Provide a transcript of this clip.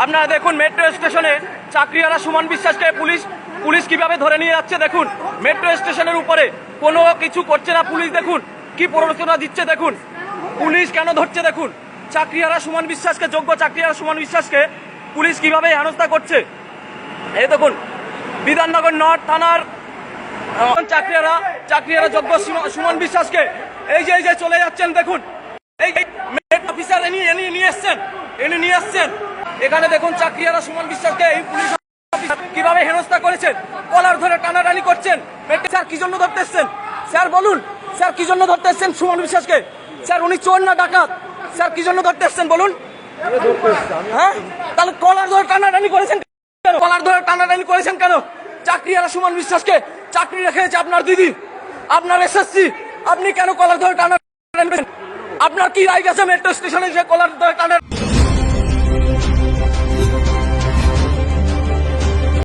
আপনারা দেখুন মেট্রো স্টেশনে চাকরিহারা সুমন বিশ্বাসকে পুলিশ কিভাবে ধরে নিয়ে যাচ্ছে দেখুন। মেট্রো স্টেশনের উপরে কোনো কিছু করছে না পুলিশ, দেখুন কি প্ররোচনা দিচ্ছে দেখুন। পুলিশ কেন ধরছে দেখুন। চাকরিহারা সুমন বিশ্বাসকে, যোগ্য চাকরিহারা সুমন বিশ্বাসকে পুলিশ কিভাবে হেনস্থা করছে। এই দেখুন বিধাননগর নর্থ থানার চাকরিহারা যোগ্য সুমন বিশ্বাসকে এই যে চলে যাচ্ছেন দেখুন। এই অফিসার নিয়ে এসছেন এখানে দেখুন। চাকরিহারা সুমন বিশ্বাসকে এই পুলিশ কিভাবে হেনস্থা করেছেন, কলার ধরে টানাটানি করছেন। স্যার কি জন্য ধরতে এসছেন স্যার বলুন, স্যার কি জন্য ধরতে এসছেন সুমন বিশ্বাসকে? স্যার উনি চোর না ডাকাত? স্যার কি জন্য ধরতে এসছেন বলুন? হ্যাঁ, তাহলে কলার ধরে টানাটানি করেছেন কেন? কলার ধরে টানাটানি করেছেন কেন? চাকরিহারা সুমন বিশ্বাসকে চাকরি রেখেছে আপনার দিদি, আপনার এসএসসি, আপনি কেন কলার ধরে টানাটানি করেছেন? আপনার কি রাইট আছে মেট্রো স্টেশনে যে কলার ধরে টানা?